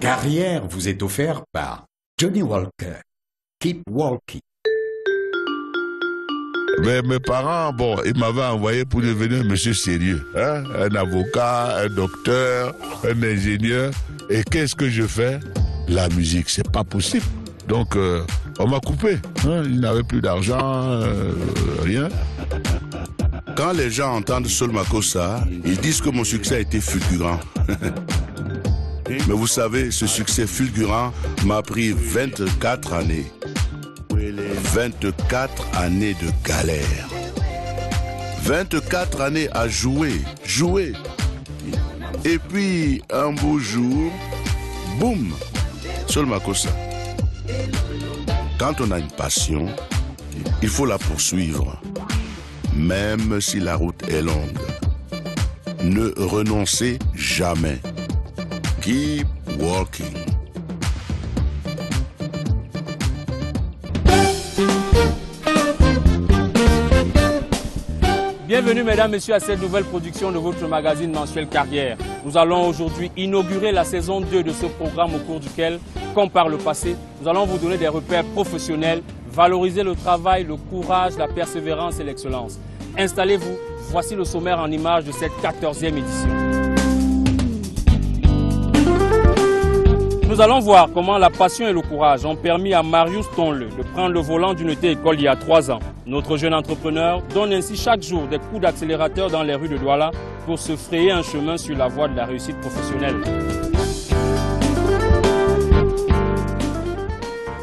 Carrière vous est offert par Johnny Walker. Keep walking. Mais mes parents, bon, ils m'avaient envoyé pour devenir un monsieur sérieux. Hein? Un avocat, un docteur, un ingénieur. Et qu'est-ce que je fais? La musique, c'est pas possible. Donc, on m'a coupé. Hein? Il n'avait plus d'argent, rien. Quand les gens entendent Sol Makossa, ils disent que mon succès a été fulgurant. Mais vous savez, ce succès fulgurant m'a pris 24 années. 24 années de galère. 24 années à jouer. Et puis, un beau jour, boum, Sol Makossa. Quand on a une passion, il faut la poursuivre, même si la route est longue. Ne renoncez jamais. Keep walking. Bienvenue mesdames, messieurs à cette nouvelle production de votre magazine mensuel Carrière. Nous allons aujourd'hui inaugurer la saison 2 de ce programme au cours duquel, comme par le passé, nous allons vous donner des repères professionnels, valoriser le travail, le courage, la persévérance et l'excellence. Installez-vous, voici le sommaire en images de cette 14e édition. Nous allons voir comment la passion et le courage ont permis à Marius Tonle de prendre le volant d'une école il y a 3 ans. Notre jeune entrepreneur donne ainsi chaque jour des coups d'accélérateur dans les rues de Douala pour se frayer un chemin sur la voie de la réussite professionnelle.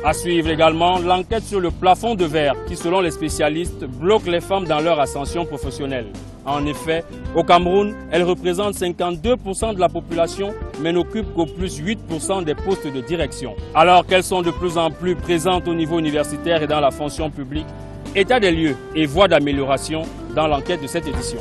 À suivre également l'enquête sur le plafond de verre qui, selon les spécialistes, bloque les femmes dans leur ascension professionnelle. En effet, au Cameroun, elles représentent 52% de la population, mais n'occupent qu'au plus 8% des postes de direction. Alors qu'elles sont de plus en plus présentes au niveau universitaire et dans la fonction publique, état des lieux et voies d'amélioration dans l'enquête de cette édition.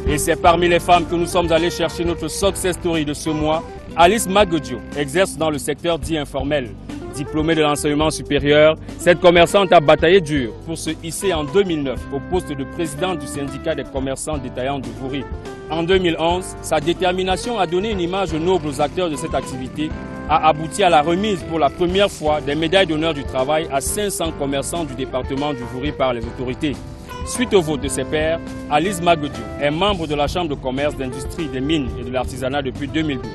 Et c'est parmi les femmes que nous sommes allés chercher notre success story de ce mois. Alice Magodio exerce dans le secteur dit informel. Diplômée de l'enseignement supérieur, cette commerçante a bataillé dur pour se hisser en 2009 au poste de présidente du syndicat des commerçants détaillants du Vouri. En 2011, sa détermination à donner une image noble aux acteurs de cette activité a abouti à la remise pour la première fois des médailles d'honneur du travail à 500 commerçants du département du Vouri par les autorités. Suite au vote de ses pairs, Alice Magodio est membre de la Chambre de commerce, d'industrie, des mines et de l'artisanat depuis 2012.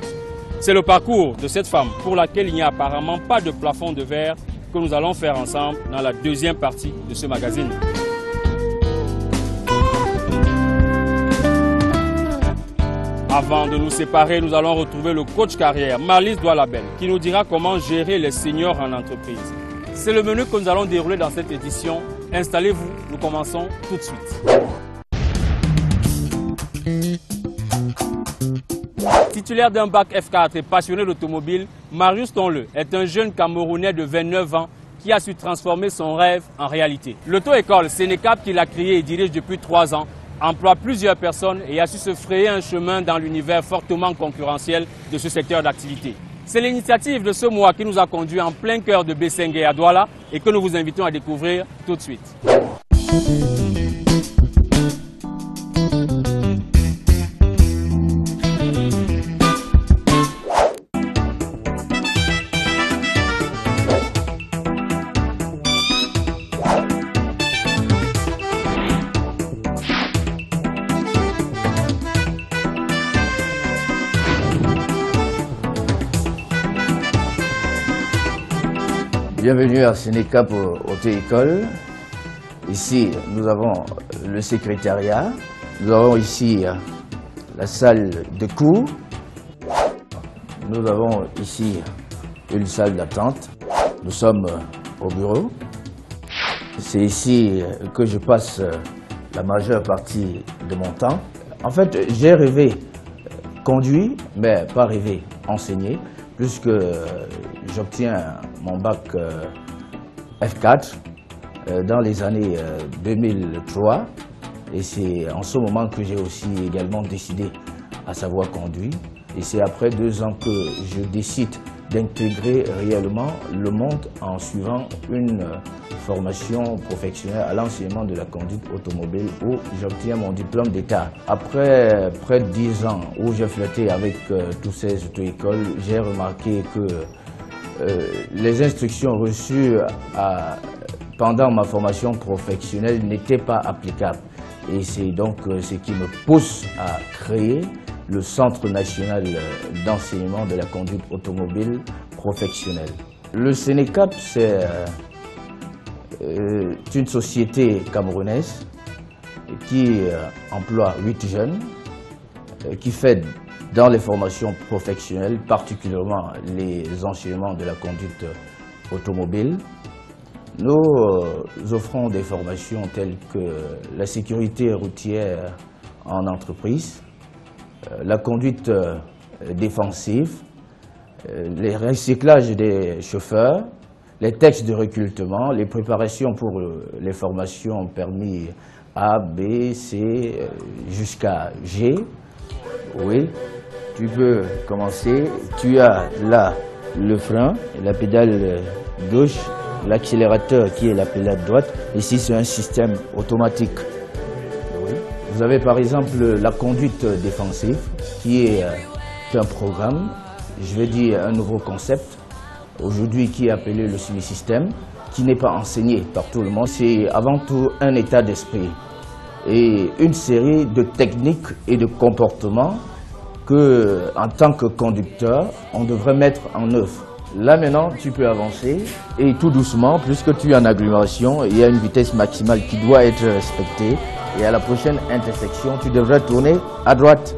C'est le parcours de cette femme pour laquelle il n'y a apparemment pas de plafond de verre que nous allons faire ensemble dans la deuxième partie de ce magazine. Avant de nous séparer, nous allons retrouver le coach carrière, Marlise Doualabel, qui nous dira comment gérer les seniors en entreprise. C'est le menu que nous allons dérouler dans cette édition. Installez-vous, nous commençons tout de suite. Titulaire d'un bac F4 et passionné d'automobile, Marius Tonle est un jeune Camerounais de 29 ans qui a su transformer son rêve en réalité. L'auto-école Sénécap qu'il a créée et dirige depuis 3 ans emploie plusieurs personnes et a su se frayer un chemin dans l'univers fortement concurrentiel de ce secteur d'activité. C'est l'initiative de ce mois qui nous a conduit en plein cœur de Bessengue à Douala et que nous vous invitons à découvrir tout de suite. Bienvenue à Sénécap Auto-École. Ici, nous avons le secrétariat. Nous avons ici la salle de cours. Nous avons ici une salle d'attente. Nous sommes au bureau. C'est ici que je passe la majeure partie de mon temps. En fait, j'ai rêvé conduire, mais pas rêvé enseigner, puisque j'obtiens mon bac F4 dans les années 2003. Et c'est en ce moment que j'ai aussi également décidé à savoir conduire. Et c'est après 2 ans que je décide d'intégrer réellement le monde en suivant une formation professionnelle à l'enseignement de la conduite automobile où j'obtiens mon diplôme d'État. Après près de 10 ans où j'ai flirté avec toutes ces auto-écoles, j'ai remarqué que les instructions reçues pendant ma formation professionnelle n'étaient pas applicables. Et c'est donc ce qui me pousse à créer le Centre national d'enseignement de la conduite automobile professionnelle. Le Sénécap, c'est une société camerounaise qui emploie 8 jeunes, qui fait dans les formations professionnelles, particulièrement les enseignements de la conduite automobile. Nous offrons des formations telles que la sécurité routière en entreprise, la conduite défensive, les recyclages des chauffeurs, les textes de recrutement, les préparations pour les formations permis A, B, C jusqu'à G. Oui, tu peux commencer. Tu as là le frein, la pédale gauche, l'accélérateur qui est la pédale droite. Ici, c'est un système automatique. Oui. Vous avez par exemple la conduite défensive qui est un programme, je vais dire un nouveau concept, aujourd'hui qui est appelé le semi-système, qui n'est pas enseigné par tout le monde. C'est avant tout un état d'esprit et une série de techniques et de comportements que, en tant que conducteur, on devrait mettre en œuvre. Là maintenant, tu peux avancer et tout doucement, puisque tu es en agglomération, il y a une vitesse maximale qui doit être respectée. Et à la prochaine intersection, tu devrais tourner à droite.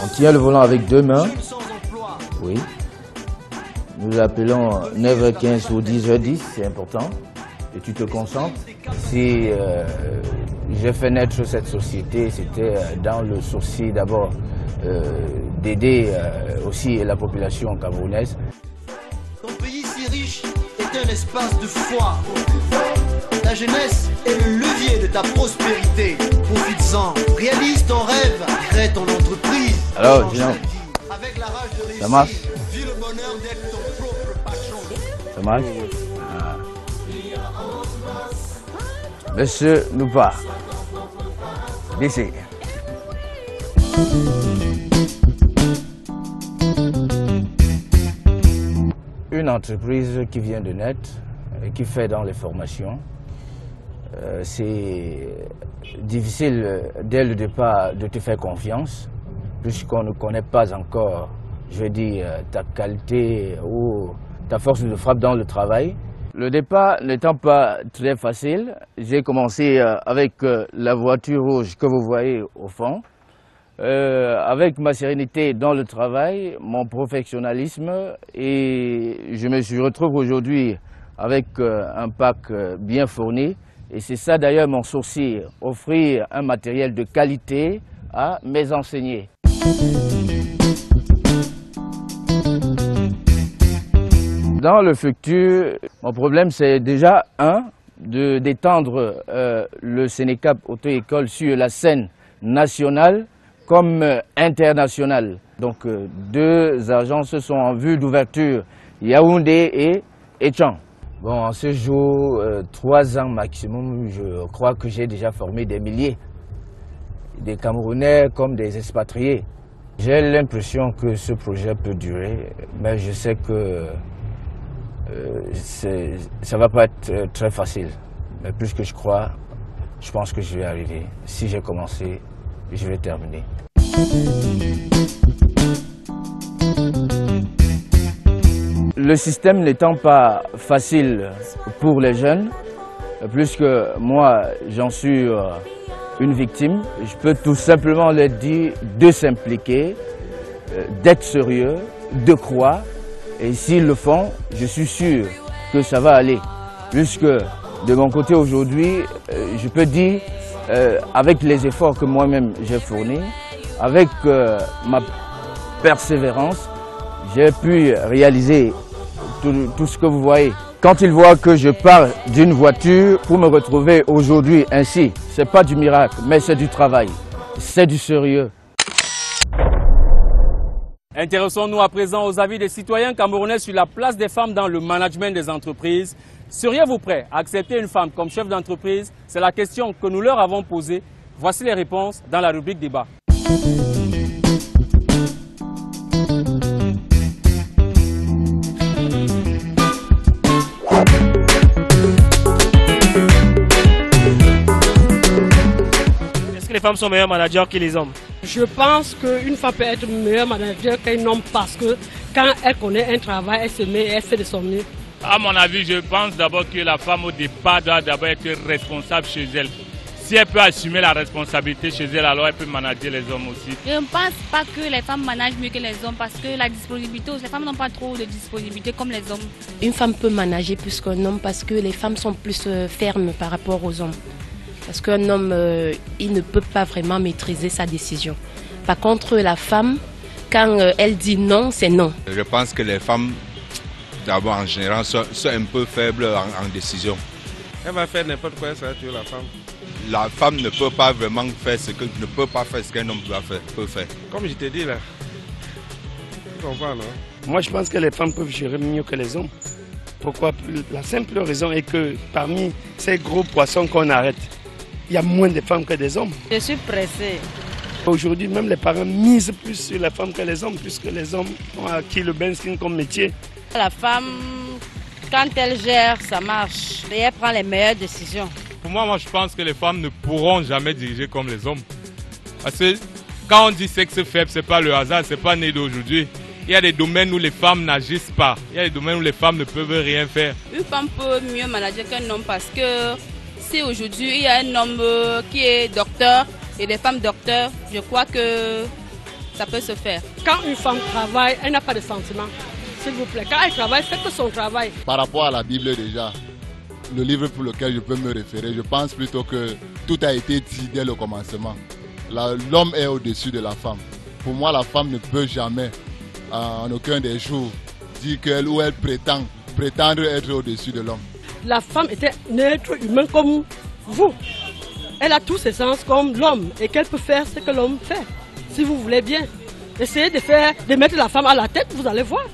On tient le volant avec 2 mains. Oui. Nous appelons 9h15 ou 10h10, c'est important. Et tu te concentres. Si j'ai fait naître cette société, c'était dans le souci d'abord d'aider aussi la population camerounaise. Ton pays si riche est un espace de foi. Ta jeunesse est le levier de ta prospérité. Profites-en, réalise ton rêve, crée ton entreprise. Alors, Gino, avec la rage de réussir, ça marche? vis le bonheur d'être ton propre patron. Ça marche? Monsieur nous part. D'ici. Une entreprise qui vient de naître, qui fait dans les formations, c'est difficile dès le départ de te faire confiance, puisqu'on ne connaît pas encore, je veux dire, ta qualité ou ta force de frappe dans le travail. Le départ n'étant pas très facile, j'ai commencé avec la voiture rouge que vous voyez au fond. Avec ma sérénité dans le travail, mon professionnalisme, et je me retrouve aujourd'hui avec un pack bien fourni. Et c'est ça d'ailleurs mon souci, offrir un matériel de qualité à mes enseignés. Dans le futur, mon problème c'est déjà d'étendre le Sénécap Auto-École sur la scène nationale comme internationale. Donc 2 agences sont en vue d'ouverture, Yaoundé et Échan. Bon, en ce jour, 3 ans maximum, je crois que j'ai déjà formé des milliers, des Camerounais comme des expatriés. J'ai l'impression que ce projet peut durer, mais je sais que ça ne va pas être très facile. Mais plus que je crois, je pense que je vais arriver. Si j'ai commencé, je vais terminer. Le système n'étant pas facile pour les jeunes, puisque moi j'en suis une victime, je peux tout simplement leur dire de s'impliquer, d'être sérieux, de croire, et s'ils le font, je suis sûr que ça va aller. Puisque de mon côté aujourd'hui, je peux dire, avec les efforts que moi-même j'ai fournis, avec ma persévérance, j'ai pu réaliser tout ce que vous voyez. Quand ils voient que je pars d'une voiture pour me retrouver aujourd'hui ainsi, ce n'est pas du miracle, mais c'est du travail, c'est du sérieux. Intéressons-nous à présent aux avis des citoyens camerounais sur la place des femmes dans le management des entreprises. Seriez-vous prêts à accepter une femme comme chef d'entreprise? C'est la question que nous leur avons posée. Voici les réponses dans la rubrique débat. Est-ce que les femmes sont meilleures managers que les hommes? Je pense qu'une femme peut être meilleure manager qu'un homme parce que quand elle connaît un travail, elle se met et elle fait de son mieux. À mon avis, je pense d'abord que la femme au départ doit d'abord être responsable chez elle. Si elle peut assumer la responsabilité chez elle, alors elle peut manager les hommes aussi. Je ne pense pas que les femmes managent mieux que les hommes parce que la disponibilité, les femmes n'ont pas trop de disponibilité comme les hommes. Une femme peut manager plus qu'un homme parce que les femmes sont plus fermes par rapport aux hommes. Parce qu'un homme, il ne peut pas vraiment maîtriser sa décision. Par contre, la femme, quand elle dit non, c'est non. Je pense que les femmes, d'abord en général, sont un peu faibles en décision. Elle va faire n'importe quoi, ça va tuer la femme. La femme ne peut pas vraiment faire ce qu'un homme peut faire. Comme je t'ai dit là, tu comprends, non? Moi, je pense que les femmes peuvent gérer mieux que les hommes. Pourquoi? La simple raison est que parmi ces gros poissons qu'on arrête, il y a moins de femmes que des hommes. Je suis pressée. Aujourd'hui, même les parents misent plus sur les femmes que les hommes, puisque les hommes ont acquis le bensin comme métier. La femme, quand elle gère, ça marche. Et elle prend les meilleures décisions. Pour moi, je pense que les femmes ne pourront jamais diriger comme les hommes. Parce que quand on dit sexe faible, ce n'est pas le hasard, ce n'est pas né d'aujourd'hui. Il y a des domaines où les femmes n'agissent pas. Il y a des domaines où les femmes ne peuvent rien faire. Une femme peut mieux manager qu'un homme parce que si aujourd'hui il y a un homme qui est docteur et des femmes docteurs, je crois que ça peut se faire. Quand une femme travaille, elle n'a pas de sentiments. S'il vous plaît, quand elle travaille, c'est que son travail. Par rapport à la Bible déjà, le livre pour lequel je peux me référer, je pense plutôt que tout a été dit dès le commencement. L'homme est au-dessus de la femme. Pour moi, la femme ne peut jamais, en aucun des jours, dire qu'elle ou elle prétendre être au-dessus de l'homme. La femme était un être humain comme vous. Elle a tous ses sens comme l'homme et qu'elle peut faire ce que l'homme fait. Si vous voulez bien, essayez de mettre la femme à la tête, vous allez voir.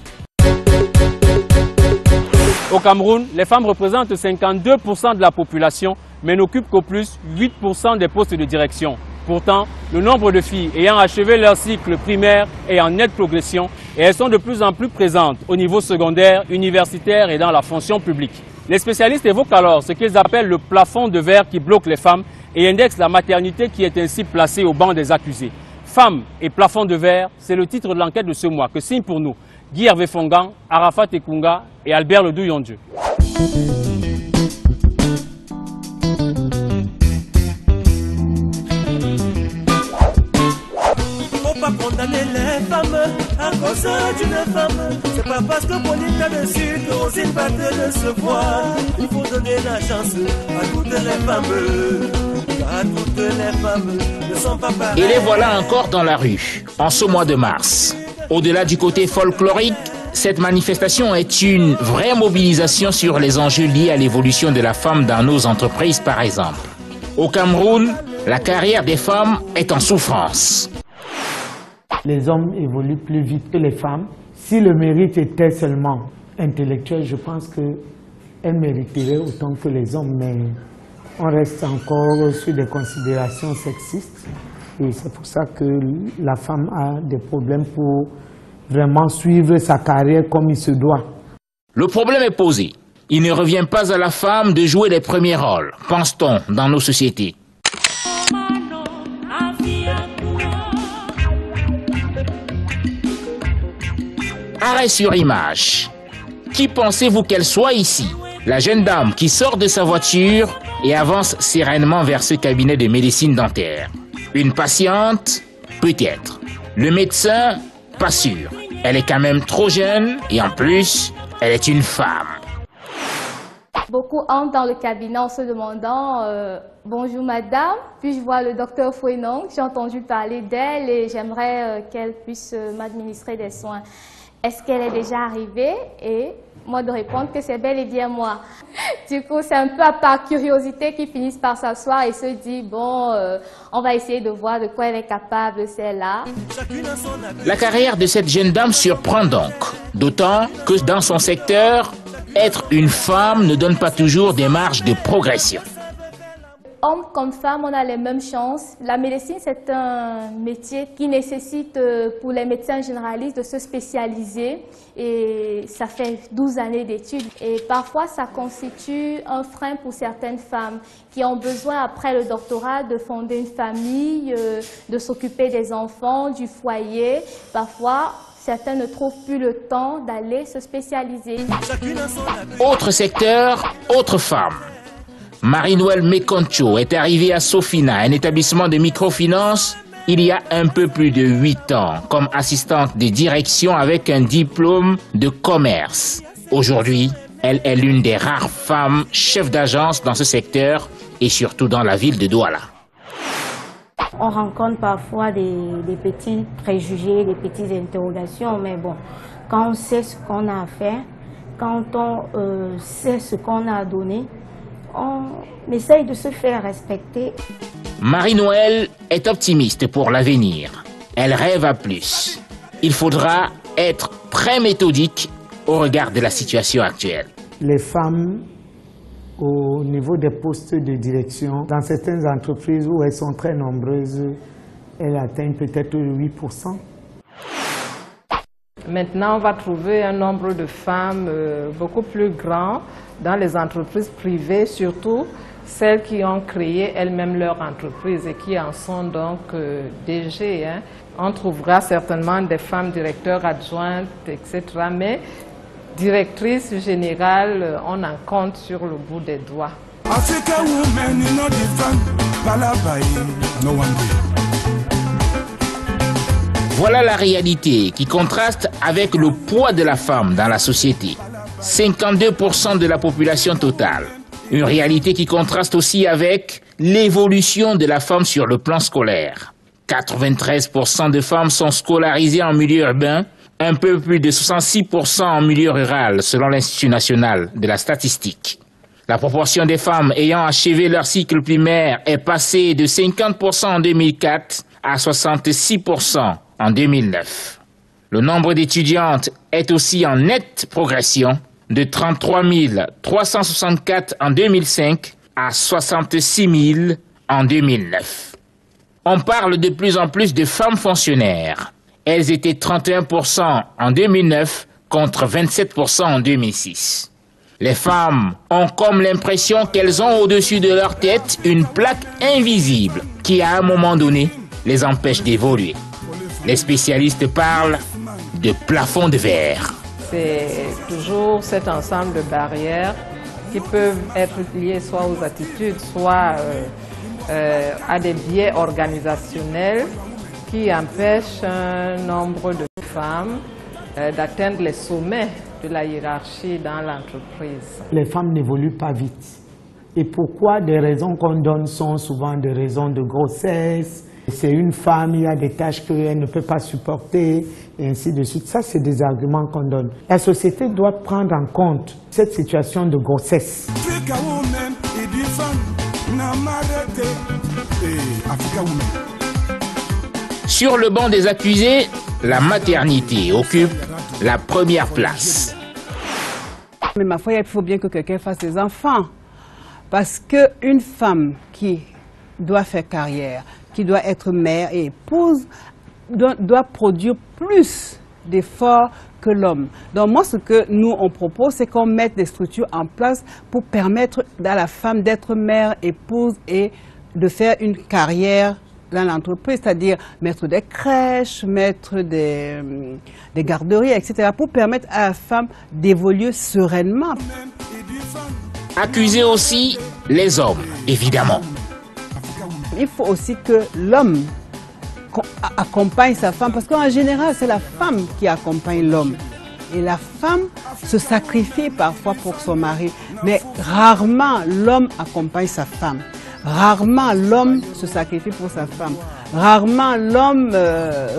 Au Cameroun, les femmes représentent 52% de la population, mais n'occupent qu'au plus 8% des postes de direction. Pourtant, le nombre de filles ayant achevé leur cycle primaire est en nette progression et elles sont de plus en plus présentes au niveau secondaire, universitaire et dans la fonction publique. Les spécialistes évoquent alors ce qu'ils appellent le plafond de verre qui bloque les femmes et indexent la maternité qui est ainsi placée au banc des accusés. Femmes et plafond de verre, c'est le titre de l'enquête de ce mois que signent pour nous Guy Hervé Fongan, Arafat Ekunga et Albert Ledouillondieu. Faut pas condamner les femmes à cause d'une femme. C'est pas parce que Pauline a dessus que Rosine va te recevoir. Il faut donner la chance à toutes les femmes. Car toutes les femmes ne sont pas pareilles. Et les voilà encore dans la rue, en ce mois de mars. Au-delà du côté folklorique, cette manifestation est une vraie mobilisation sur les enjeux liés à l'évolution de la femme dans nos entreprises, par exemple. Au Cameroun, la carrière des femmes est en souffrance. Les hommes évoluent plus vite que les femmes. Si le mérite était seulement intellectuel, je pense qu'elles mériteraient autant que les hommes, mais on reste encore sur des considérations sexistes. Et c'est pour ça que la femme a des problèmes pour vraiment suivre sa carrière comme il se doit. Le problème est posé. Il ne revient pas à la femme de jouer les premiers rôles, pense-t-on, dans nos sociétés. Arrêt sur image. Qui pensez-vous qu'elle soit ici? La jeune dame qui sort de sa voiture et avance sereinement vers ce cabinet de médecine dentaire. Une patiente? Peut-être. Le médecin? Pas sûr. Elle est quand même trop jeune et en plus, elle est une femme. Beaucoup entrent dans le cabinet en se demandant bonjour madame, puis-je voir le docteur Fouenong? J'ai entendu parler d'elle et j'aimerais qu'elle puisse m'administrer des soins. Est-ce qu'elle est déjà arrivée? Et moi de répondre que c'est bel et bien moi. Du coup, c'est un peu par curiosité qu'ils finissent par s'asseoir et se disent bon, on va essayer de voir de quoi elle est capable, celle-là. La carrière de cette jeune dame surprend donc, d'autant que dans son secteur, être une femme ne donne pas toujours des marges de progression. Hommes comme femmes, on a les mêmes chances. La médecine, c'est un métier qui nécessite pour les médecins généralistes de se spécialiser et ça fait 12 années d'études. Et parfois, ça constitue un frein pour certaines femmes qui ont besoin, après le doctorat, de fonder une famille, de s'occuper des enfants, du foyer. Parfois, certains ne trouvent plus le temps d'aller se spécialiser. Autre secteur, autre femme. Marie-Noël Mekoncho est arrivée à Sofina, un établissement de microfinance, il y a un peu plus de 8 ans, comme assistante de direction avec un diplôme de commerce. Aujourd'hui, elle est l'une des rares femmes chefs d'agence dans ce secteur et surtout dans la ville de Douala. On rencontre parfois des petits préjugés, des petites interrogations, mais bon, quand on sait ce qu'on a à faire, quand on sait ce qu'on a à donner, on essaye de se faire respecter. Marie-Noël est optimiste pour l'avenir. Elle rêve à plus. Il faudra être très méthodique au regard de la situation actuelle. Les femmes, au niveau des postes de direction, dans certaines entreprises où elles sont très nombreuses, elles atteignent peut-être 8%. Maintenant, on va trouver un nombre de femmes beaucoup plus grand dans les entreprises privées, surtout celles qui ont créé elles-mêmes leur entreprise et qui en sont donc DG. On trouvera certainement des femmes directeurs adjointes, etc. Mais directrices générales, on en compte sur le bout des doigts. Voilà la réalité qui contraste avec le poids de la femme dans la société. 52% de la population totale. Une réalité qui contraste aussi avec l'évolution de la femme sur le plan scolaire. 93% de femmes sont scolarisées en milieu urbain, un peu plus de 66% en milieu rural, selon l'Institut national de la statistique. La proportion des femmes ayant achevé leur cycle primaire est passée de 50% en 2004 à 66% en 2009. Le nombre d'étudiantes est aussi en nette progression, de 33 364 en 2005 à 66 000 en 2009. On parle de plus en plus de femmes fonctionnaires. Elles étaient 31% en 2009 contre 27% en 2006. Les femmes ont comme l'impression qu'elles ont au-dessus de leur tête une plaque invisible qui, à un moment donné, les empêche d'évoluer. Les spécialistes parlent de plafond de verre. C'est toujours cet ensemble de barrières qui peuvent être liées soit aux attitudes, soit à des biais organisationnels qui empêchent un nombre de femmes d'atteindre les sommets de la hiérarchie dans l'entreprise. Les femmes n'évoluent pas vite. Et pourquoi? Des raisons qu'on donne sont souvent des raisons de grossesse. C'est une femme, il y a des tâches qu'elle ne peut pas supporter, et ainsi de suite. Ça, c'est des arguments qu'on donne. La société doit prendre en compte cette situation de grossesse. Sur le banc des accusés, la maternité occupe la première place. Mais ma foi, il faut bien que quelqu'un fasse des enfants. Parce qu'une femme qui doit faire carrière, qui doit être mère et épouse, doit produire plus d'efforts que l'homme. Donc moi, ce que nous, on propose, c'est qu'on mette des structures en place pour permettre à la femme d'être mère, épouse et de faire une carrière dans l'entreprise, c'est-à-dire mettre des crèches, mettre des garderies, etc., pour permettre à la femme d'évoluer sereinement. Accuser aussi les hommes, évidemment. Il faut aussi que l'homme accompagne sa femme, parce qu'en général, c'est la femme qui accompagne l'homme. Et la femme se sacrifie parfois pour son mari, mais rarement l'homme accompagne sa femme. Rarement l'homme se sacrifie pour sa femme. Rarement l'homme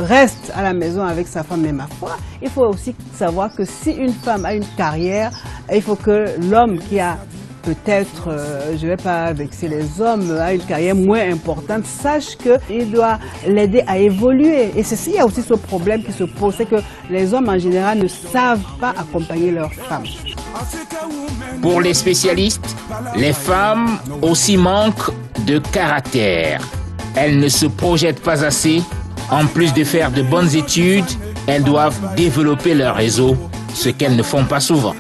reste à la maison avec sa femme. Mais ma foi, il faut aussi savoir que si une femme a une carrière, il faut que l'homme qui a peut-être, je ne vais pas vexer les hommes, a une carrière moins importante, sache qu'il doit l'aider à évoluer. Et il y a aussi ce problème qui se pose, c'est que les hommes en général ne savent pas accompagner leurs femmes. Pour les spécialistes, les femmes aussi manquent de caractère. Elles ne se projettent pas assez. En plus de faire de bonnes études, elles doivent développer leur réseau, ce qu'elles ne font pas souvent.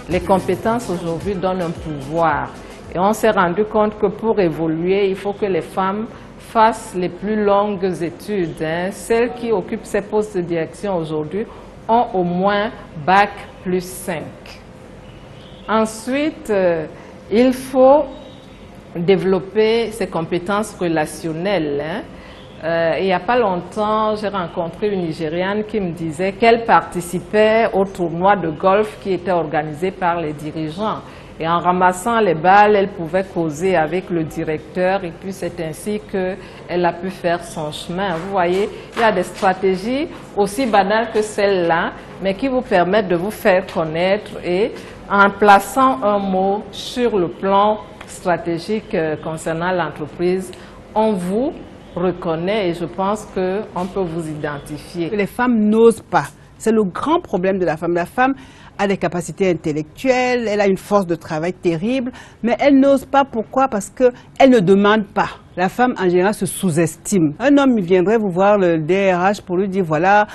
Les compétences aujourd'hui donnent un pouvoir. Et on s'est rendu compte que pour évoluer, il faut que les femmes fassent les plus longues études. Celles qui occupent ces postes de direction aujourd'hui ont au moins Bac plus 5. Ensuite, il faut développer ses compétences relationnelles. Il n'y a pas longtemps, j'ai rencontré une Nigériane qui me disait qu'elle participait au tournoi de golf qui était organisé par les dirigeants. Et en ramassant les balles, elle pouvait causer avec le directeur et puis c'est ainsi qu'elle a pu faire son chemin. Vous voyez, il y a des stratégies aussi banales que celles-là, mais qui vous permettent de vous faire connaître et en plaçant un mot sur le plan stratégique concernant l'entreprise, on vous reconnaît et je pense qu'on peut vous identifier. Les femmes n'osent pas. C'est le grand problème de la femme. La femme a des capacités intellectuelles, elle a une force de travail terrible, mais elle n'ose pas. Pourquoi? Parce qu'elle ne demande pas. La femme, en général, se sous-estime. Un homme viendrait vous voir le DRH pour lui dire voilà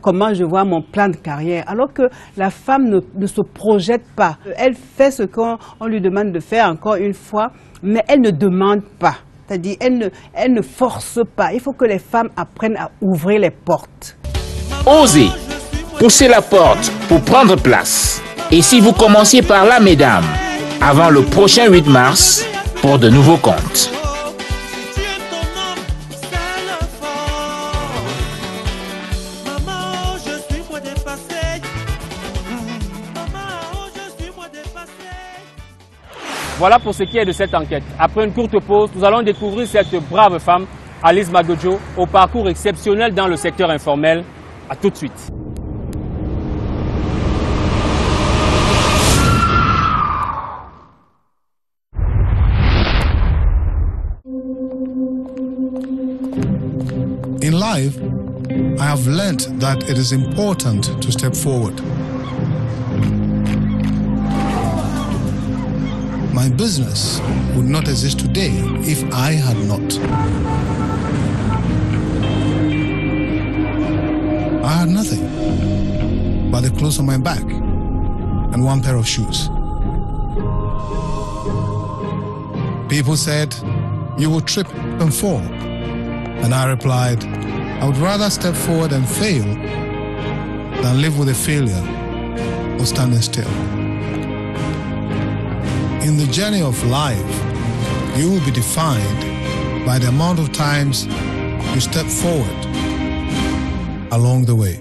comment je vois mon plan de carrière. Alors que la femme ne se projette pas. Elle fait ce qu'on lui demande de faire, encore une fois, mais elle ne demande pas. C'est-à-dire, elle ne force pas. Il faut que les femmes apprennent à ouvrir les portes. Osez pousser la porte pour prendre place. Et si vous commenciez par là, mesdames, avant le prochain 8 mars, pour de nouveaux comptes. Voilà pour ce qui est de cette enquête. Après une courte pause, nous allons découvrir cette brave femme, Alice Magodjo, au parcours exceptionnel dans le secteur informel. A tout de suite. In life, I have learnt that it is important to step forward. My business would not exist today if I had not. I had nothing but the clothes on my back and one pair of shoes. People said, "You will trip and fall." And I replied, "I would rather step forward and fail than live with a failure or standing still." In the journey of life, you will be defined by the amount of times you step forward along the way.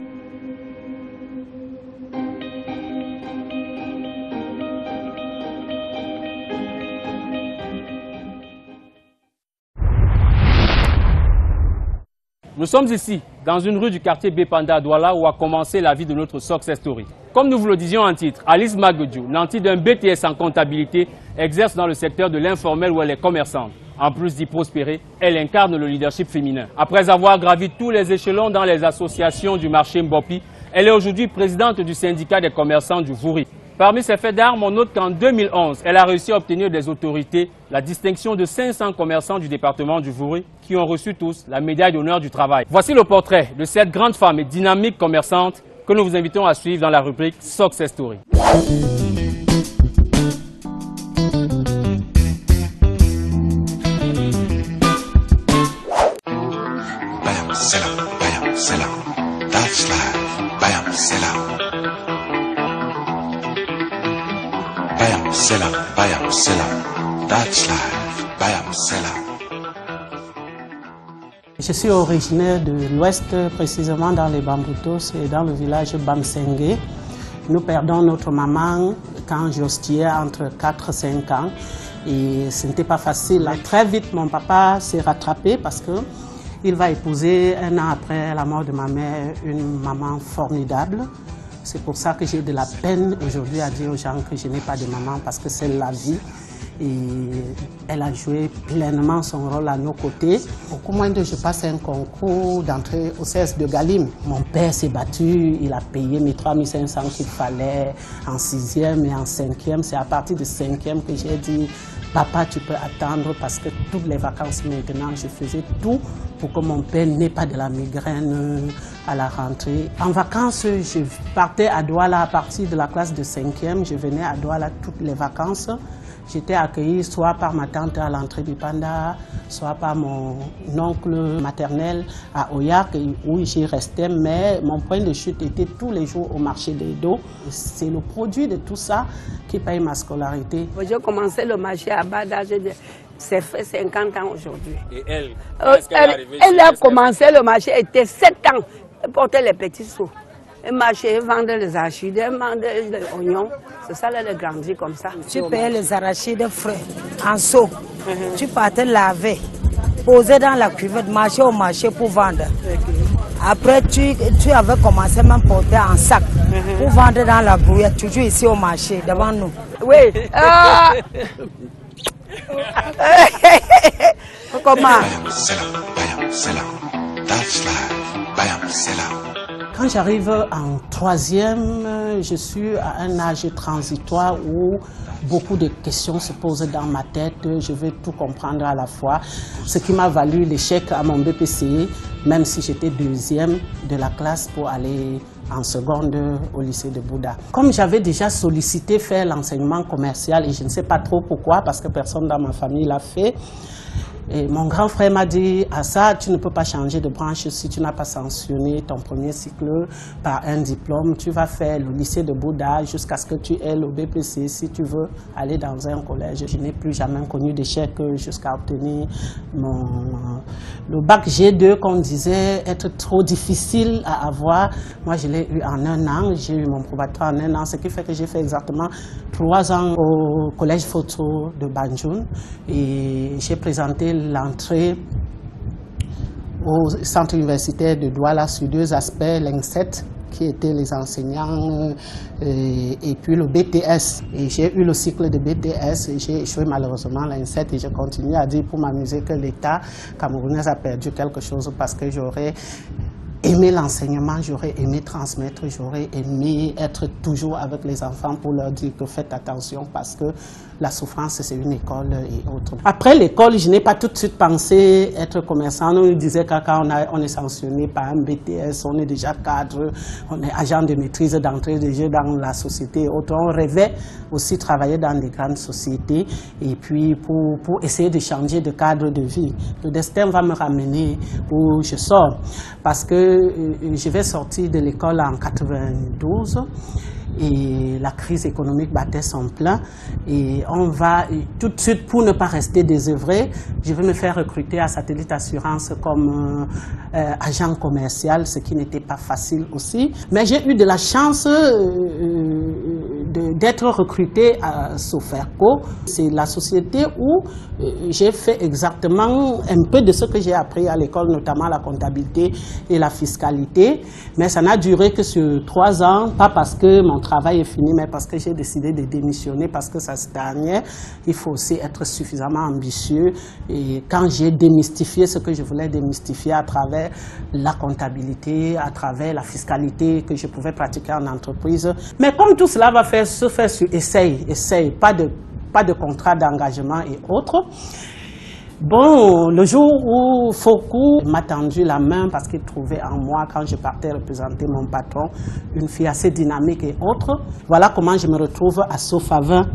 Nous sommes ici, dans une rue du quartier Bépanda à Douala, où a commencé la vie de notre success story. Comme nous vous le disions en titre, Alice Magodjo, nantie d'un BTS en comptabilité, exerce dans le secteur de l'informel où elle est commerçante. En plus d'y prospérer, elle incarne le leadership féminin. Après avoir gravi tous les échelons dans les associations du marché Mbopi, elle est aujourd'hui présidente du syndicat des commerçants du Vouri. Parmi ses faits d'armes, on note qu'en 2011, elle a réussi à obtenir des autorités la distinction de 500 commerçants du département du Vouri qui ont reçu tous la médaille d'honneur du travail. Voici le portrait de cette grande femme et dynamique commerçante que nous vous invitons à suivre dans la rubrique Success Story. Selam, bayam, selam. That's life, bayam, selam. Bayam, selam, bayam, selam. That's life, bayam, selam. Je suis originaire de l'Ouest, précisément dans les Bamboutos et dans le village Bamsengue. Nous perdons notre maman quand j'ostillais entre 4 et 5 ans. Et ce n'était pas facile. Très vite, mon papa s'est rattrapé parce qu'il va épouser un an après la mort de ma mère une maman formidable. C'est pour ça que j'ai de la peine aujourd'hui à dire aux gens que je n'ai pas de maman parce que c'est la vie. Et elle a joué pleinement son rôle à nos côtés. Au Koumoindé, je passe un concours d'entrée au CS de Galim. Mon père s'est battu, il a payé mes 3500 qu'il fallait en 6e et en 5e. C'est à partir de 5e que j'ai dit, papa, tu peux attendre parce que toutes les vacances maintenant, je faisais tout pour que mon père n'ait pas de la migraine à la rentrée. En vacances, je partais à Douala à partir de la classe de 5e. Je venais à Douala toutes les vacances. J'étais accueillie soit par ma tante à l'entrée du Panda, soit par mon oncle maternel à Oyak, où j'y restais. Mais mon point de chute était tous les jours au marché des dos. C'est le produit de tout ça qui paye ma scolarité. J'ai commencé le marché à bas d'âge de... Ça fait 50 ans aujourd'hui. Et elle, elle a commencé le marché, elle était 7 ans. Elle portait les petits sous. Elle marchait, elle vendait les arachides, elle vendait les oignons. C'est ça, elle a grandi comme ça. Tu payais les arachides frais en seau. Tu partais laver, poser dans la cuvette, marcher au marché pour vendre. Après, tu avais commencé même à porter en sac pour vendre dans la brouillette, toujours ici au marché, devant nous. Oui. Comment? Quand j'arrive en 3e, je suis à un âge transitoire où beaucoup de questions se posent dans ma tête. Je veux tout comprendre à la fois. Ce qui m'a valu l'échec à mon BPCE, même si j'étais 2e de la classe pour aller en seconde au lycée de Bouddha. Comme j'avais déjà sollicité faire l'enseignement commercial, et je ne sais pas trop pourquoi, parce que personne dans ma famille l'a fait, et mon grand frère m'a dit, à ça, tu ne peux pas changer de branche si tu n'as pas sanctionné ton premier cycle par un diplôme. Tu vas faire le lycée de Bouddha jusqu'à ce que tu aies le BPC si tu veux aller dans un collège. Je n'ai plus jamais connu d'échec jusqu'à obtenir le bac G2 qu'on disait être trop difficile à avoir. Moi, je l'ai eu en 1 an. J'ai eu mon probatoire en 1 an, ce qui fait que j'ai fait exactement 3 ans au collège photo de Banjul et j'ai présenté l'entrée au centre universitaire de Douala sur 2 aspects, l'INSET qui étaient les enseignants et puis le BTS. Et j'ai eu le cycle de BTS et j'ai échoué malheureusement l'INSET et je continue à dire pour m'amuser que l'État camerounais a perdu quelque chose parce que j'aurais aimé l'enseignement, j'aurais aimé transmettre, j'aurais aimé être toujours avec les enfants pour leur dire que faites attention parce que la souffrance, c'est une école et autres. Après l'école, je n'ai pas tout de suite pensé être commerçant. On nous disait que quand on est sanctionné par un BTS, on est déjà cadre, on est agent de maîtrise d'entrée de jeu dans la société et autres. On rêvait aussi de travailler dans des grandes sociétés et puis pour essayer de changer de cadre de vie. Le destin va me ramener où je sors parce que je vais sortir de l'école en 92 et la crise économique battait son plein et on va tout de suite, pour ne pas rester désœuvré, je vais me faire recruter à Satellite Assurance comme agent commercial, ce qui n'était pas facile aussi. Mais j'ai eu de la chance d'être recruté à Soferco. C'est la société où j'ai fait exactement un peu de ce que j'ai appris à l'école, notamment la comptabilité et la fiscalité. Mais ça n'a duré que sur 3 ans, pas parce que mon travail est fini, mais parce que j'ai décidé de démissionner, parce que ça stagnait. Il faut aussi être suffisamment ambitieux. Et quand j'ai démystifié ce que je voulais démystifier à travers la comptabilité, à travers la fiscalité que je pouvais pratiquer en entreprise. Mais comme tout cela va se faire sur essaye, pas de contrat d'engagement et autres. Bon, le jour où Fokou m'a tendu la main parce qu'il trouvait en moi, quand je partais représenter mon patron, une fille assez dynamique et autre, voilà comment je me retrouve à Sofavin,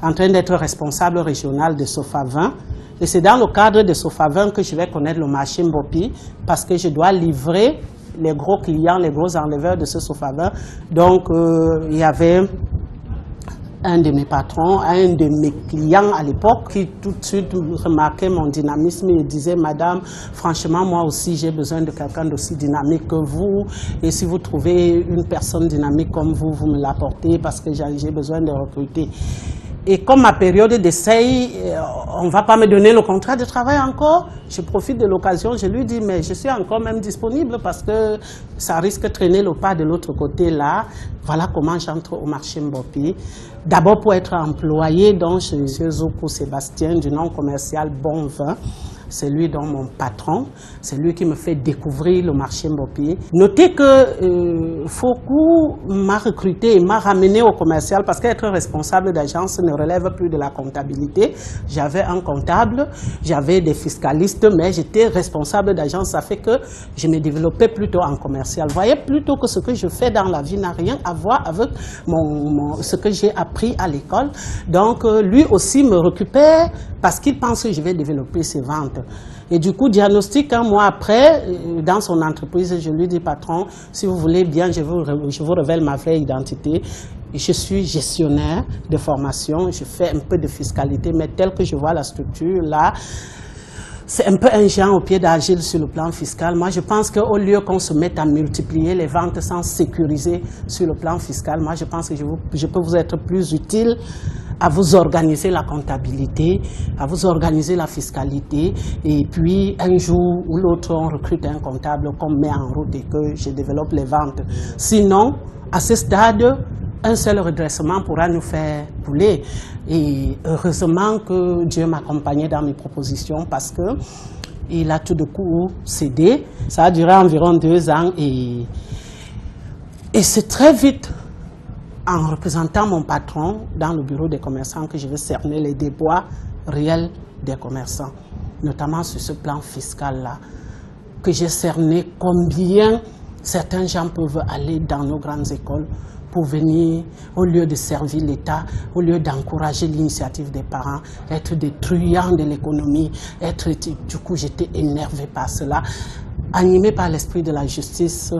en train d'être responsable régional de Sofavin. Et c'est dans le cadre de Sofavin que je vais connaître le marché Mbopi, parce que je dois livrer les gros clients, les gros enleveurs de ce Sofavin. Donc, il y avait un de mes patrons, un de mes clients à l'époque, qui tout de suite remarquait mon dynamisme et disait, madame, franchement, moi aussi, j'ai besoin de quelqu'un d'aussi dynamique que vous. Et si vous trouvez une personne dynamique comme vous, vous me l'apportez parce que j'ai besoin de recruter. Et comme ma période d'essai, on ne va pas me donner le contrat de travail encore. Je profite de l'occasion, je lui dis, mais je suis encore même disponible parce que ça risque de traîner le pas de l'autre côté là. Voilà comment j'entre au marché Mbopi. D'abord pour être employé donc chez Zoukou Sébastien du nom commercial Bon Vin. C'est lui donc mon patron, c'est lui qui me fait découvrir le marché Mbopi. Notez que Fokou m'a recruté et m'a ramené au commercial parce qu'être responsable d'agence ne relève plus de la comptabilité. J'avais un comptable, j'avais des fiscalistes, mais j'étais responsable d'agence. Ça fait que je me développais plutôt en commercial. Vous voyez, plutôt que ce que je fais dans la vie n'a rien à voir avec ce que j'ai appris à l'école. Donc lui aussi me récupère parce qu'il pense que je vais développer ses ventes. Et du coup, diagnostic, un mois après, dans son entreprise, je lui dis, patron, si vous voulez bien, je vous révèle ma vraie identité. Je suis gestionnaire de formation, je fais un peu de fiscalité, mais tel que je vois la structure, là, c'est un peu un géant au pied d'argile sur le plan fiscal. Moi, je pense qu'au lieu qu'on se mette à multiplier les ventes sans sécuriser sur le plan fiscal, moi, je pense que je peux vous être plus utile à vous organiser la comptabilité, à vous organiser la fiscalité, et puis un jour ou l'autre, on recrute un comptable qu'on met en route et que je développe les ventes. Sinon, à ce stade, un seul redressement pourra nous faire couler. Et heureusement que Dieu m'accompagnait dans mes propositions parce que il a tout de coup cédé. Ça a duré environ 2 ans et c'est très vite, en représentant mon patron dans le bureau des commerçants, que je vais cerner les déboires réels des commerçants, notamment sur ce plan fiscal-là, que j'ai cerné combien certains gens peuvent aller dans nos grandes écoles pour venir, au lieu de servir l'État, au lieu d'encourager l'initiative des parents, être des truands de l'économie, du coup j'étais énervé par cela, animé par l'esprit de la justice.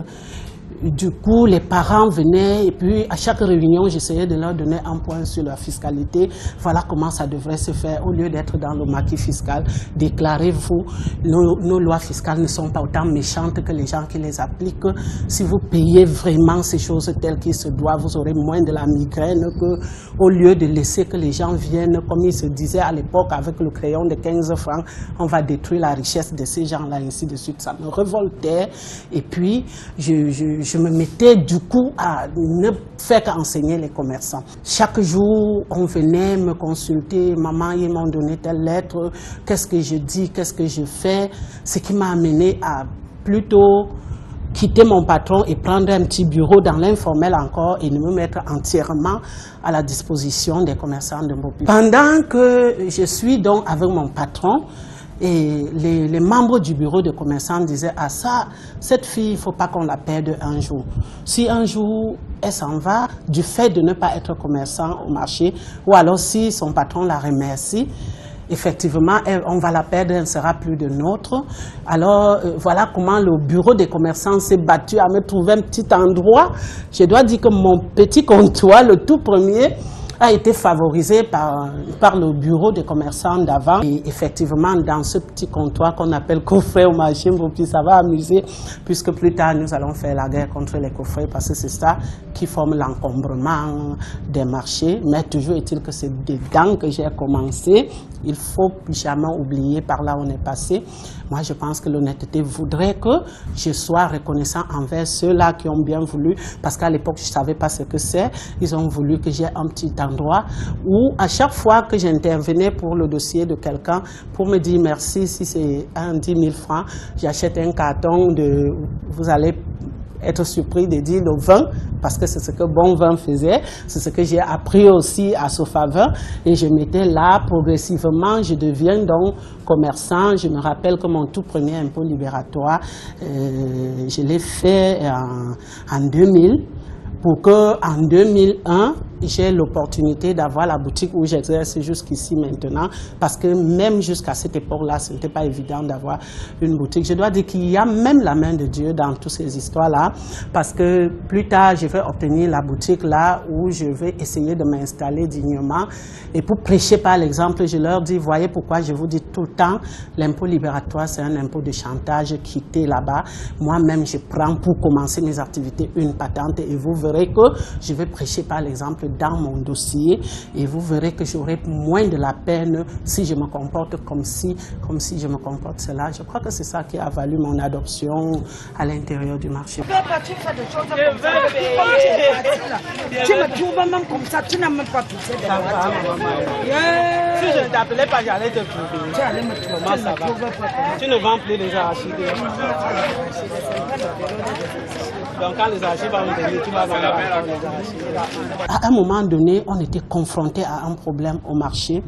Du coup, les parents venaient et puis à chaque réunion, j'essayais de leur donner un point sur la fiscalité. Voilà comment ça devrait se faire. Au lieu d'être dans le maquis fiscal, déclarez-vous, nos lois fiscales ne sont pas autant méchantes que les gens qui les appliquent. Si vous payez vraiment ces choses telles qu'il se doit, vous aurez moins de la migraine que au lieu de laisser que les gens viennent, comme il se disait à l'époque avec le crayon de 15 francs, on va détruire la richesse de ces gens-là, ainsi de suite. Ça me révoltait. Et puis, je me mettais du coup à ne faire qu'enseigner les commerçants. Chaque jour, on venait me consulter, maman, ils m'ont donné telle lettre, qu'est-ce que je dis, qu'est-ce que je fais, ce qui m'a amené à plutôt quitter mon patron et prendre un petit bureau dans l'informel encore et de me mettre entièrement à la disposition des commerçants de Mbopi. Pendant que je suis donc avec mon patron, et les membres du bureau de commerçants disaient, ah ça, cette fille, il ne faut pas qu'on la perde un jour. Si un jour, elle s'en va du fait de ne pas être commerçant au marché, ou alors si son patron la remercie, effectivement, on va la perdre, elle ne sera plus de nôtre. Alors, voilà comment le bureau des commerçants s'est battu à me trouver un petit endroit. Je dois dire que mon petit comptoir, le tout premier, a été favorisé par le bureau des commerçants d'avant. Et effectivement, dans ce petit comptoir qu'on appelle coffret au marché Mbopi, ça va amuser, puisque plus tard, nous allons faire la guerre contre les coffrets, parce que c'est ça qui forme l'encombrement des marchés. Mais toujours est-il que c'est dedans que j'ai commencé. Il ne faut jamais oublier par là où on est passé. Moi, je pense que l'honnêteté voudrait que je sois reconnaissant envers ceux-là qui ont bien voulu, parce qu'à l'époque, je ne savais pas ce que c'est. Ils ont voulu que j'ai un petit endroit où, à chaque fois que j'intervenais pour le dossier de quelqu'un, pour me dire merci, si c'est 10 000 francs, j'achète un carton de... Vous allez être surpris de dire le vin, parce que c'est ce que Bon Vin faisait, c'est ce que j'ai appris aussi à Sofavin, et je m'étais là progressivement, je deviens donc commerçant. Je me rappelle que mon tout premier impôt libératoire, je l'ai fait en 2000, pour qu'en 2001, j'ai l'opportunité d'avoir la boutique où j'exerce jusqu'ici maintenant, parce que même jusqu'à cette époque-là, ce n'était pas évident d'avoir une boutique. Je dois dire qu'il y a même la main de Dieu dans toutes ces histoires-là, parce que plus tard, je vais obtenir la boutique là où je vais essayer de m'installer dignement. Et pour prêcher par l'exemple, je leur dis, voyez pourquoi je vous dis tout le temps, l'impôt libératoire, c'est un impôt de chantage, quittez là-bas. Moi-même, je prends pour commencer mes activités une patente et vous verrez que je vais prêcher par l'exemple dans mon dossier et vous verrez que j'aurai moins de la peine si je me comporte comme si je me comporte cela. Je crois que c'est ça qui a valu mon adoption à l'intérieur du marché. Tu fais des choses comme ça. Tu me trouves même comme ça, tu n'as même pas touché de la voiture. Si je ne t'appelais pas, j'allais te trouver. Tu allais me trouver. Comment ça va? Tu ne vends plus les arachides. Donc quand les arachides vont venir, tu vas vendre les arachides. À un moment donné, on était confronté à un problème au marché.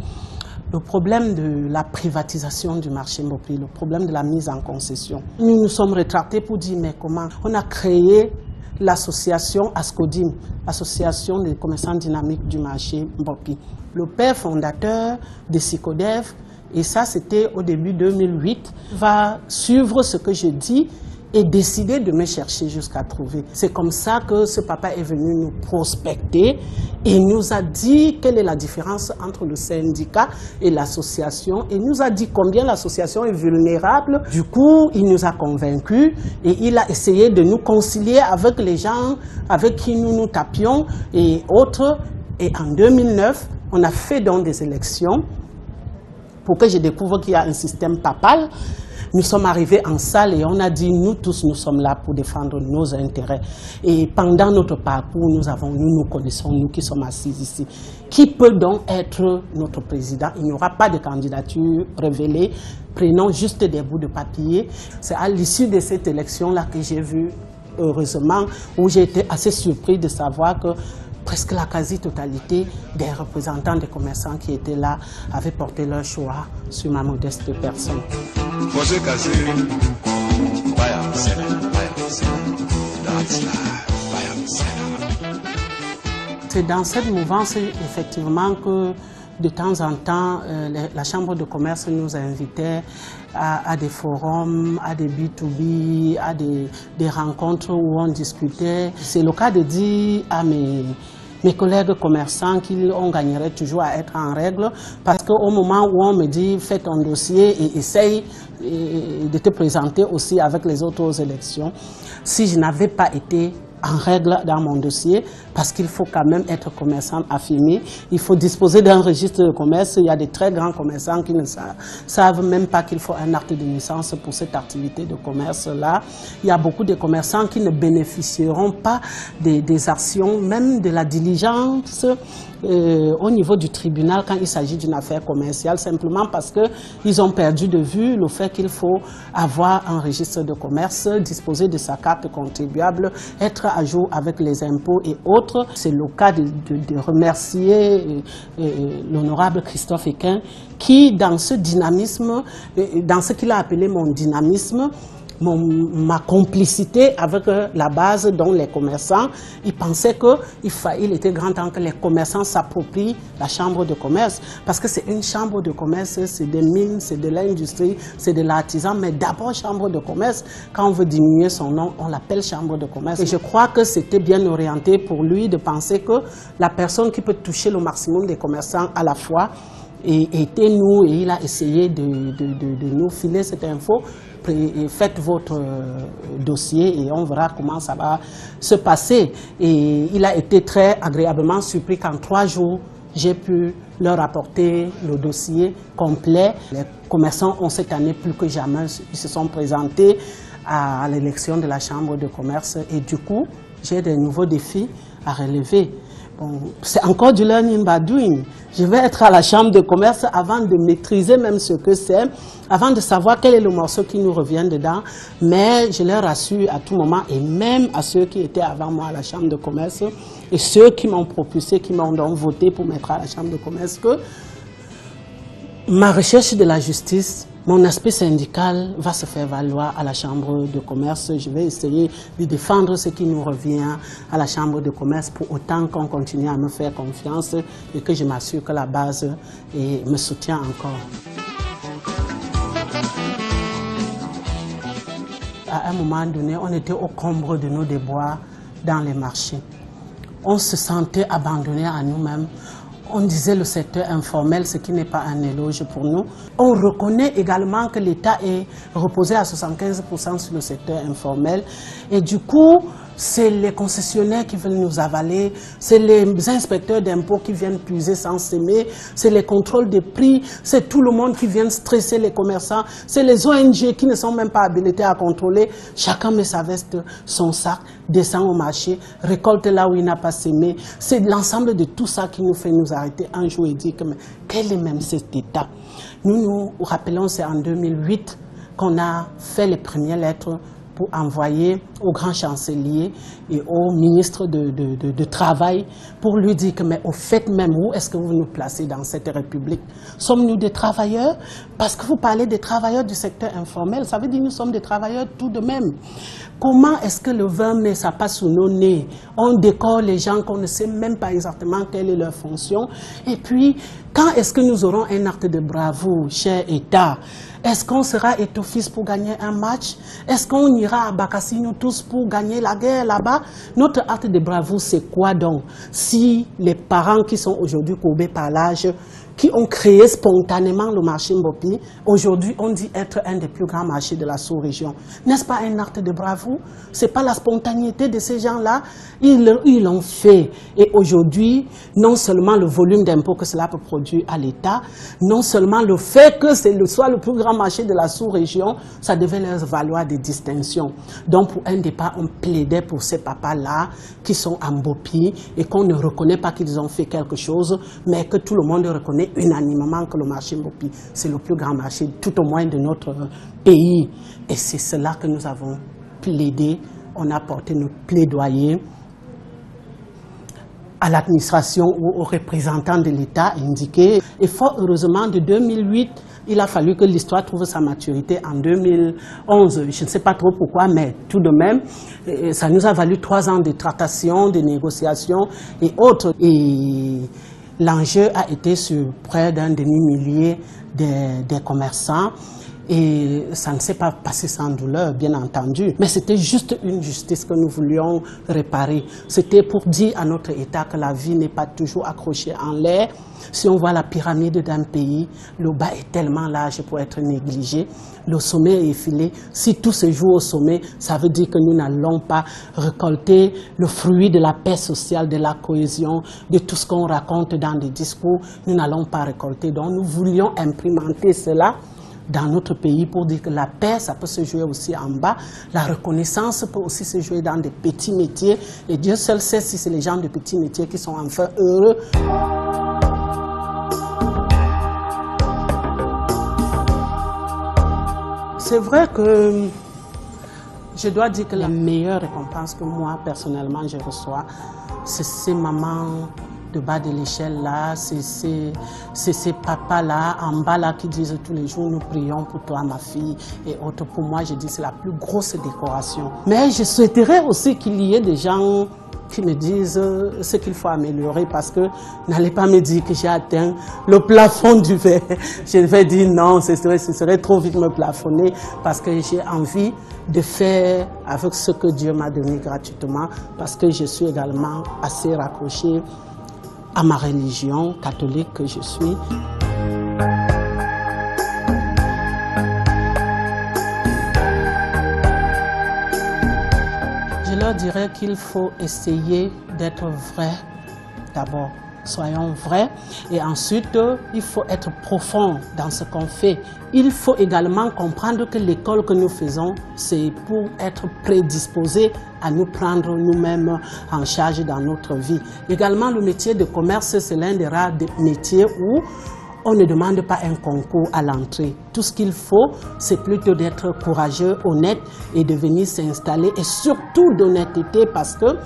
Le problème de la privatisation du marché Mbopri, le problème de la mise en concession. Nous nous sommes rétractés pour dire, mais comment? On a créé l'association ASCODIM, Association des commerçants dynamiques du marché Mbopri. Le père fondateur de SICODEV, et ça c'était au début 2008, va suivre ce que je dis et décider de me chercher jusqu'à trouver. C'est comme ça que ce papa est venu nous prospecter et nous a dit quelle est la différence entre le syndicat et l'association et nous a dit combien l'association est vulnérable. Du coup, il nous a convaincus et il a essayé de nous concilier avec les gens avec qui nous nous tapions et autres. Et en 2009, on a fait donc des élections pour que je découvre qu'il y a un système papal. Nous sommes arrivés en salle et on a dit, nous tous, nous sommes là pour défendre nos intérêts. Et pendant notre parcours, nous connaissons, nous qui sommes assis ici. Qui peut donc être notre président? Il n'y aura pas de candidature révélée. Prenons juste des bouts de papier. C'est à l'issue de cette élection-là que j'ai vu, heureusement, où j'ai été assez surpris de savoir que presque la quasi-totalité des représentants des commerçants qui étaient là avaient porté leur choix sur ma modeste personne. C'est dans cette mouvance, effectivement, que de temps en temps, la Chambre de commerce nous invitait à des forums, à des B2B, à des rencontres où on discutait. C'est le cas de dire à mes collègues commerçants qu'on gagnerait toujours à être en règle parce qu'au moment où on me dit fais ton dossier et essaye de te présenter aussi avec les autres élections, si je n'avais pas été en règle dans mon dossier, parce qu'il faut quand même être commerçant affirmé. Il faut disposer d'un registre de commerce. Il y a des très grands commerçants qui ne savent même pas qu'il faut un acte de naissance pour cette activité de commerce-là. Il y a beaucoup de commerçants qui ne bénéficieront pas des actions, même de la diligence au niveau du tribunal quand il s'agit d'une affaire commerciale, simplement parce qu'ils ont perdu de vue le fait qu'il faut avoir un registre de commerce, disposer de sa carte contribuable, être à jour avec les impôts et autres. C'est le cas de remercier l'honorable Christophe Equin qui, dans ce dynamisme, dans ce qu'il a appelé mon dynamisme, ma complicité avec la base, dont les commerçants, ils pensaient qu'il était grand temps que les commerçants s'approprient la chambre de commerce. Parce que c'est une chambre de commerce, c'est des mines, c'est de l'industrie, c'est de l'artisan, mais d'abord chambre de commerce. Quand on veut diminuer son nom, on l'appelle chambre de commerce. Et je crois que c'était bien orienté pour lui de penser que la personne qui peut toucher le maximum des commerçants à la fois était nous, et il a essayé de nous filer cette info. Faites votre dossier et on verra comment ça va se passer. Et il a été très agréablement surpris qu'en 3 jours, j'ai pu leur apporter le dossier complet. Les commerçants ont cette année plus que jamais, ils se sont présentés à l'élection de la Chambre de commerce et du coup, j'ai des nouveaux défis à relever. Bon, c'est encore du learning by doing. Je vais être à la chambre de commerce avant de maîtriser même ce que c'est, avant de savoir quel est le morceau qui nous revient dedans. Mais je leur assure à tout moment, et même à ceux qui étaient avant moi à la chambre de commerce, et ceux qui m'ont propulsé, qui m'ont donc voté pour mettre à la chambre de commerce, que ma recherche de la justice mon aspect syndical va se faire valoir à la Chambre de commerce. Je vais essayer de défendre ce qui nous revient à la Chambre de commerce pour autant qu'on continue à me faire confiance et que je m'assure que la base me soutient encore. À un moment donné, on était au comble de nos déboires dans les marchés. On se sentait abandonné à nous-mêmes. On disait le secteur informel, ce qui n'est pas un éloge pour nous. On reconnaît également que l'État est reposé à 75% sur le secteur informel. Et du coup, c'est les concessionnaires qui veulent nous avaler, c'est les inspecteurs d'impôts qui viennent puiser sans s'aimer, c'est les contrôles des prix, c'est tout le monde qui vient stresser les commerçants, c'est les ONG qui ne sont même pas habilités à contrôler. Chacun met sa veste, son sac, descend au marché, récolte là où il n'a pas semé. C'est l'ensemble de tout ça qui nous fait nous arrêter un jour et dire que mais quel est même cet État? Nous nous rappelons, c'est en 2008 qu'on a fait les premières lettres pour envoyer au grand chancelier et au ministre de Travail pour lui dire que, mais au fait même, où est-ce que vous nous placez dans cette République? Sommes-nous des travailleurs? Parce que vous parlez des travailleurs du secteur informel, ça veut dire que nous sommes des travailleurs tout de même. Comment est-ce que le 20 mai, ça passe sous nos nez? On décore les gens qu'on ne sait même pas exactement quelle est leur fonction. Et puis, quand est-ce que nous aurons un acte de bravoure, cher État? Est-ce qu'on sera étoffis pour gagner un match? Est-ce qu'on ira à Bakassi, nous tous, pour gagner la guerre là-bas? Notre acte de bravoure, c'est quoi donc? Si les parents qui sont aujourd'hui courbés par l'âge, qui ont créé spontanément le marché Mbopi, aujourd'hui on dit être un des plus grands marchés de la sous-région. N'est-ce pas un acte de bravoure? Ce n'est pas la spontanéité de ces gens-là, ils l'ont fait. Et aujourd'hui, non seulement le volume d'impôts que cela peut produire à l'État, non seulement le fait que ce soit le plus grand marché de la sous-région, ça devait leur valoir des distinctions. Donc pour un départ, on plaidait pour ces papas-là qui sont en Mbopi et qu'on ne reconnaît pas qu'ils ont fait quelque chose, mais que tout le monde reconnaît unanimement que le marché Mbopi, c'est le plus grand marché, tout au moins de notre pays. Et c'est cela que nous avons plaidé. On a porté nos plaidoyers à l'administration ou aux représentants de l'État indiqués. Et fort heureusement, de 2008, il a fallu que l'histoire trouve sa maturité en 2011. Je ne sais pas trop pourquoi, mais tout de même, ça nous a valu 3 ans de tractations, de négociations et autres. Et l'enjeu a été sur près d'un demi-millier des commerçants et ça ne s'est pas passé sans douleur, bien entendu. Mais c'était juste une justice que nous voulions réparer. C'était pour dire à notre État que la vie n'est pas toujours accrochée en l'air. Si on voit la pyramide d'un pays, le bas est tellement large pour être négligé. Le sommet est effilé. Si tout se joue au sommet, ça veut dire que nous n'allons pas récolter le fruit de la paix sociale, de la cohésion, de tout ce qu'on raconte dans des discours. Nous n'allons pas récolter. Donc nous voulions implémenter cela dans notre pays pour dire que la paix, ça peut se jouer aussi en bas. La reconnaissance peut aussi se jouer dans des petits métiers. Et Dieu seul sait si c'est les gens de petits métiers qui sont enfin heureux. C'est vrai que je dois dire que la meilleure récompense que moi, personnellement, je reçois, c'est ces mamans de bas de l'échelle là, c'est ces papas là, en bas là, qui disent tous les jours, nous prions pour toi, ma fille, et autres. Pour moi, je dis c'est la plus grosse décoration. Mais je souhaiterais aussi qu'il y ait des gens qui me disent ce qu'il faut améliorer, parce que n'allez pas me dire que j'ai atteint le plafond du verre. Je vais dire non, ce serait trop vite me plafonner, parce que j'ai envie de faire avec ce que Dieu m'a donné gratuitement, parce que je suis également assez raccroché à ma religion catholique que je suis. Je leur dirais qu'il faut essayer d'être vrai d'abord. Soyons vrais. Et ensuite, il faut être profond dans ce qu'on fait. Il faut également comprendre que l'école que nous faisons, c'est pour être prédisposés à nous prendre nous-mêmes en charge dans notre vie. Également, le métier de commerce, c'est l'un des rares métiers où on ne demande pas un concours à l'entrée. Tout ce qu'il faut, c'est plutôt d'être courageux, honnête et de venir s'installer. Et surtout d'honnêteté, parce que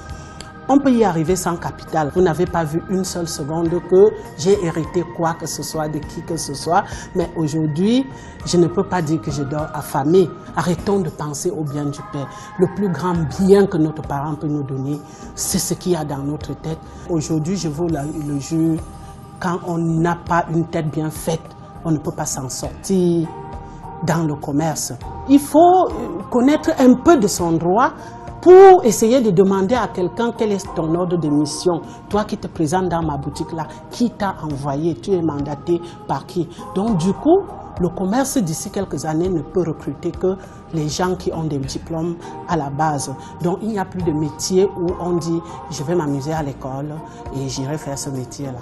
On peut y arriver sans capital. Vous n'avez pas vu une seule seconde que j'ai hérité quoi que ce soit de qui que ce soit. Mais aujourd'hui, je ne peux pas dire que je dors affamé. Arrêtons de penser au bien du père. Le plus grand bien que notre parent peut nous donner, c'est ce qu'il y a dans notre tête. Aujourd'hui, je vous le jure, quand on n'a pas une tête bien faite, on ne peut pas s'en sortir dans le commerce. Il faut connaître un peu de son droit pour essayer de demander à quelqu'un quel est ton ordre de mission. Toi qui te présentes dans ma boutique là, qui t'a envoyé, tu es mandaté par qui? Donc du coup, le commerce d'ici quelques années ne peut recruter que les gens qui ont des diplômes à la base. Donc il n'y a plus de métier où on dit je vais m'amuser à l'école et j'irai faire ce métier là.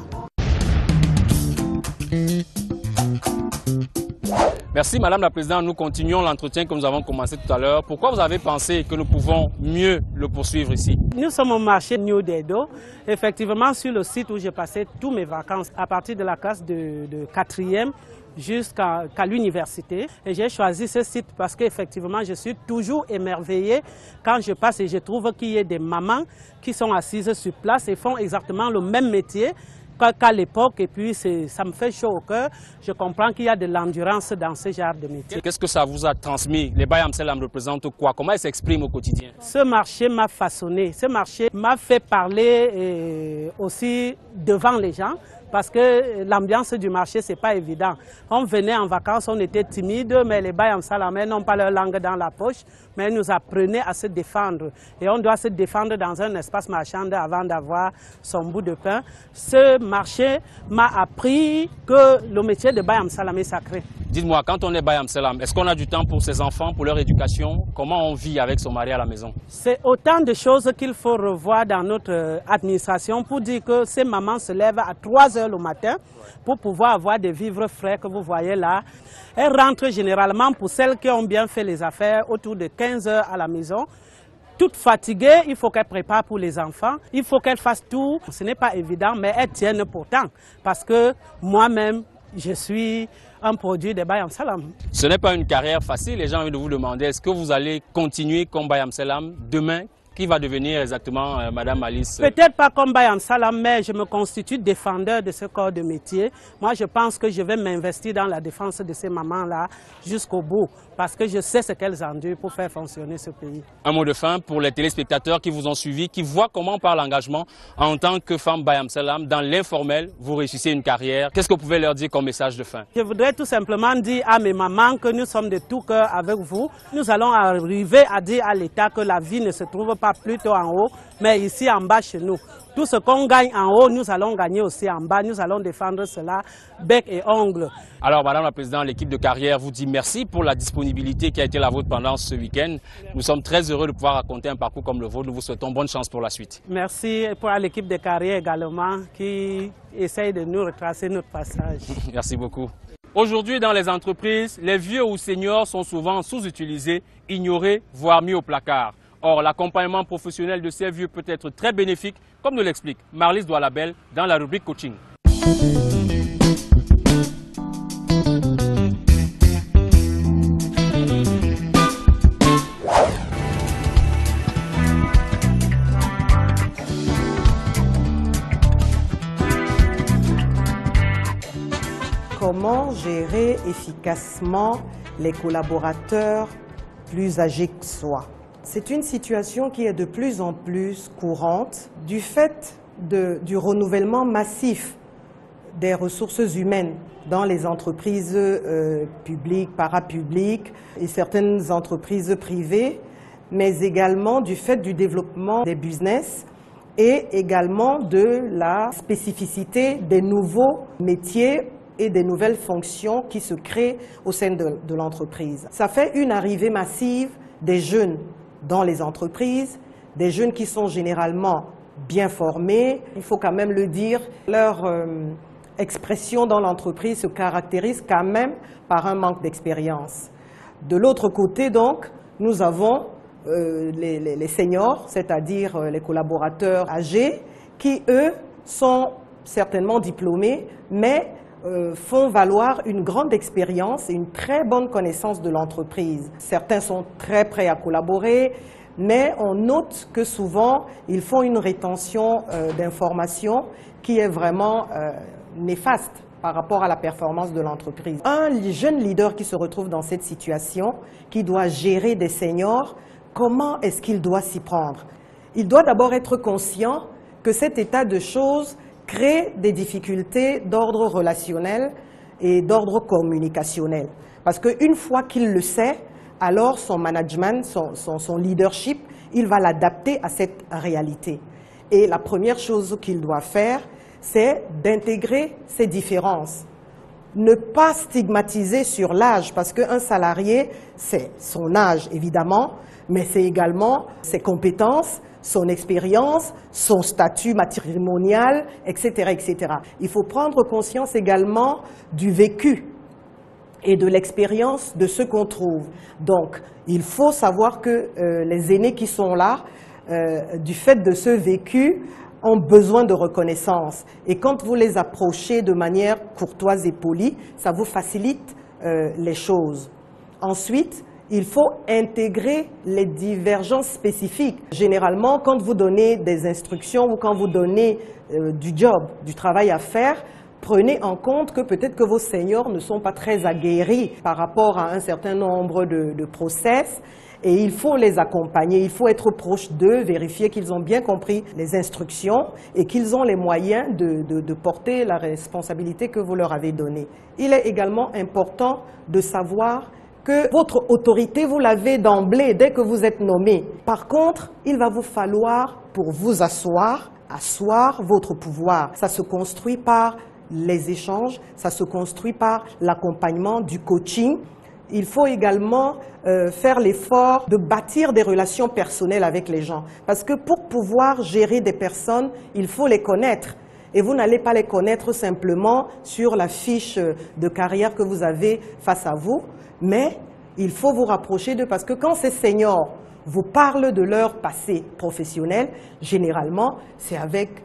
Merci Madame la Présidente, nous continuons l'entretien que nous avons commencé tout à l'heure. Pourquoi vous avez pensé que nous pouvons mieux le poursuivre ici? Nous sommes au marché New Dedo, effectivement sur le site où j'ai passé toutes mes vacances à partir de la classe de 4e jusqu'à l'université. Et j'ai choisi ce site parce qu'effectivement je suis toujours émerveillée quand je passe et je trouve qu'il y a des mamans qui sont assises sur place et font exactement le même métier qu'à l'époque, et puis ça me fait chaud au cœur. Je comprends qu'il y a de l'endurance dans ce genre de métier. Qu'est-ce que ça vous a transmis? Les Bayam Selam représentent quoi? Comment ils s'expriment au quotidien? Ce marché m'a façonné, ce marché m'a fait parler aussi devant les gens. Parce que l'ambiance du marché, ce n'est pas évident. On venait en vacances, on était timide, mais les Bayam Salamais n'ont pas leur langue dans la poche, mais ils nous apprenaient à se défendre. Et on doit se défendre dans un espace marchand avant d'avoir son bout de pain. Ce marché m'a appris que le métier de Bayam Salam est sacré. Dites-moi, quand on est Bayam Salam, est-ce qu'on a du temps pour ses enfants, pour leur éducation? Comment on vit avec son mari à la maison? C'est autant de choses qu'il faut revoir dans notre administration pour dire que ces mamans se lèvent à 3 heures le matin pour pouvoir avoir des vivres frais que vous voyez là. Elles rentrent généralement, pour celles qui ont bien fait les affaires, autour de 15 heures à la maison. Toutes fatiguées, il faut qu'elles préparent pour les enfants, il faut qu'elles fassent tout. Ce n'est pas évident, mais elles tiennent pourtant. Parce que moi-même, je suis un produit de Bayam Salam. Ce n'est pas une carrière facile. Les gens ont envie de vous demander, est-ce que vous allez continuer comme Bayam Salam demain? Qui va devenir exactement Madame Alice? Peut-être pas comme Bayam Salam, mais je me constitue défendeur de ce corps de métier. Moi, je pense que je vais m'investir dans la défense de ces mamans-là jusqu'au bout, parce que je sais ce qu'elles endurent pour faire fonctionner ce pays. Un mot de fin pour les téléspectateurs qui vous ont suivi, qui voient comment par l'engagement, en tant que femme Bayam Salam, dans l'informel, vous réussissez une carrière. Qu'est-ce que vous pouvez leur dire comme message de fin? Je voudrais tout simplement dire à mes mamans que nous sommes de tout cœur avec vous. Nous allons arriver à dire à l'État que la vie ne se trouve pas plutôt en haut, mais ici en bas chez nous. Tout ce qu'on gagne en haut, nous allons gagner aussi en bas. Nous allons défendre cela bec et ongle. Alors, Madame la Présidente, l'équipe de carrière vous dit merci pour la disponibilité qui a été la vôtre pendant ce week-end. Nous sommes très heureux de pouvoir raconter un parcours comme le vôtre. Nous vous souhaitons bonne chance pour la suite. Merci pour l'équipe de carrière également qui essaye de nous retracer notre passage. Merci beaucoup. Aujourd'hui, dans les entreprises, les vieux ou seniors sont souvent sous-utilisés, ignorés, voire mis au placard. Or, l'accompagnement professionnel de ces vieux peut être très bénéfique, comme nous l'explique Marlise Doualabel dans la rubrique coaching. Comment gérer efficacement les collaborateurs plus âgés que soi? C'est une situation qui est de plus en plus courante du fait du renouvellement massif des ressources humaines dans les entreprises publiques, parapubliques et certaines entreprises privées, mais également du fait du développement des business et également de la spécificité des nouveaux métiers et des nouvelles fonctions qui se créent au sein de l'entreprise. Ça fait une arrivée massive des jeunes dans les entreprises, des jeunes qui sont généralement bien formés. Il faut quand même le dire, leur expression dans l'entreprise se caractérise quand même par un manque d'expérience. De l'autre côté, donc, nous avons les seniors, c'est-à-dire les collaborateurs âgés, qui, eux, sont certainement diplômés, mais font valoir une grande expérience et une très bonne connaissance de l'entreprise. Certains sont très prêts à collaborer, mais on note que souvent, ils font une rétention d'informations qui est vraiment néfaste par rapport à la performance de l'entreprise. Un jeune leader qui se retrouve dans cette situation, qui doit gérer des seniors, comment est-ce qu'il doit s'y prendre? Il doit d'abord être conscient que cet état de choses crée des difficultés d'ordre relationnel et d'ordre communicationnel. Parce qu'une fois qu'il le sait, alors son management, son leadership, il va l'adapter à cette réalité. Et la première chose qu'il doit faire, c'est d'intégrer ces différences. Ne pas stigmatiser sur l'âge, parce qu'un salarié, c'est son âge évidemment, mais c'est également ses compétences, son expérience, son statut matrimonial, etc., etc. Il faut prendre conscience également du vécu et de l'expérience de ce qu'on trouve. Donc, il faut savoir que les aînés qui sont là, du fait de ce vécu, ont besoin de reconnaissance. Et quand vous les approchez de manière courtoise et polie, ça vous facilite les choses. Ensuite, il faut intégrer les divergences spécifiques. Généralement, quand vous donnez des instructions ou quand vous donnez du travail à faire, prenez en compte que peut-être que vos seniors ne sont pas très aguerris par rapport à un certain nombre de process et il faut les accompagner, il faut être proche d'eux, vérifier qu'ils ont bien compris les instructions et qu'ils ont les moyens de porter la responsabilité que vous leur avez donnée. Il est également important de savoir que votre autorité, vous l'avez d'emblée dès que vous êtes nommé. Par contre, il va vous falloir, pour vous asseoir votre pouvoir. Ça se construit par les échanges, ça se construit par l'accompagnement, du coaching. Il faut également faire l'effort de bâtir des relations personnelles avec les gens. Parce que pour pouvoir gérer des personnes, il faut les connaître. Et vous n'allez pas les connaître simplement sur la fiche de carrière que vous avez face à vous, mais il faut vous rapprocher d'eux parce que quand ces seniors vous parlent de leur passé professionnel, généralement, c'est avec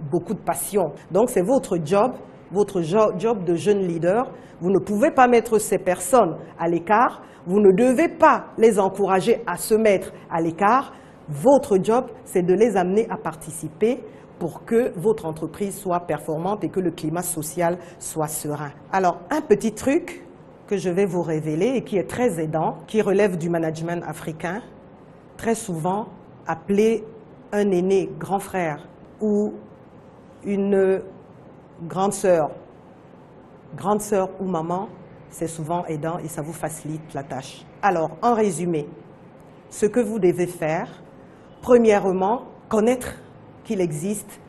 beaucoup de passion. Donc c'est votre job de jeune leader. Vous ne pouvez pas mettre ces personnes à l'écart, vous ne devez pas les encourager à se mettre à l'écart. Votre job, c'est de les amener à participer pour que votre entreprise soit performante et que le climat social soit serein. Alors, un petit truc que je vais vous révéler et qui est très aidant, qui relève du management africain, très souvent appelé un aîné grand frère ou une grande sœur ou maman, c'est souvent aidant et ça vous facilite la tâche. Alors, en résumé, ce que vous devez faire, premièrement, connaître qu'il existe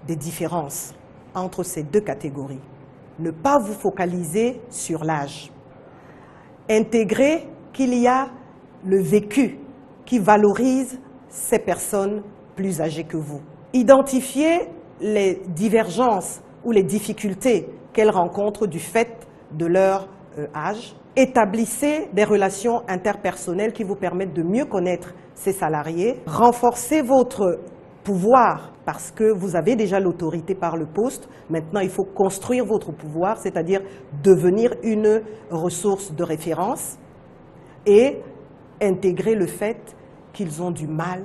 des différences entre ces deux catégories. Ne pas vous focaliser sur l'âge. Intégrer qu'il y a le vécu qui valorise ces personnes plus âgées que vous. Identifier les divergences ou les difficultés qu'elles rencontrent du fait de leur âge. Établissez des relations interpersonnelles qui vous permettent de mieux connaître ces salariés. Renforcez votre pouvoir parce que vous avez déjà l'autorité par le poste. Maintenant, il faut construire votre pouvoir, c'est-à-dire devenir une ressource de référence et intégrer le fait qu'ils ont du mal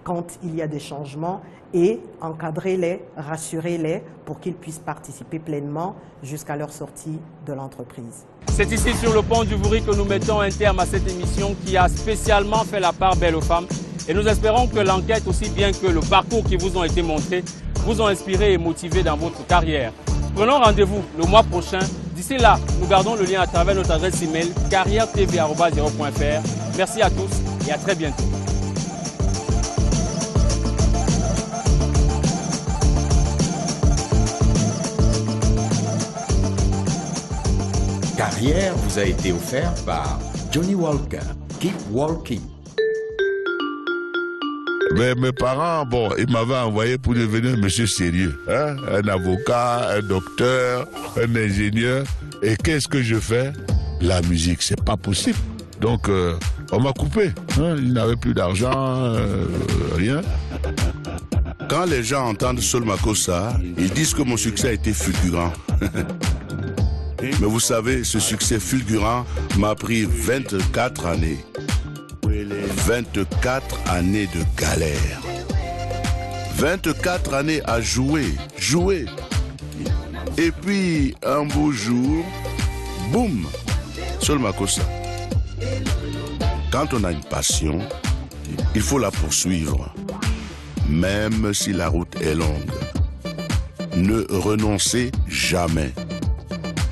quand il y a des changements et encadrez-les, rassurez-les pour qu'ils puissent participer pleinement jusqu'à leur sortie de l'entreprise. C'est ici sur le pont du Vouri que nous mettons un terme à cette émission qui a spécialement fait la part belle aux femmes. Et nous espérons que l'enquête, aussi bien que le parcours qui vous ont été montrés, vous ont inspiré et motivé dans votre carrière. Prenons rendez-vous le mois prochain. D'ici là, nous gardons le lien à travers notre adresse email carrière-tv@0.fr. Merci à tous et à très bientôt. Carrière vous a été offert par Johnny Walker. Keep walking. Mais mes parents, bon, ils m'avaient envoyé pour devenir un monsieur sérieux. Hein? Un avocat, un docteur, un ingénieur. Et qu'est-ce que je fais? La musique, c'est pas possible. Donc, on m'a coupé. Hein? Il n'avait plus d'argent, rien. Quand les gens entendent Sol Makossa, ils disent que mon succès a été fulgurant. Mais vous savez, ce succès fulgurant m'a pris 24 années. 24 années de galère. 24 années à jouer. Et puis, un beau jour, boum, Sol Makossa. Quand on a une passion, il faut la poursuivre, même si la route est longue. Ne renoncez jamais.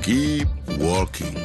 Keep walking.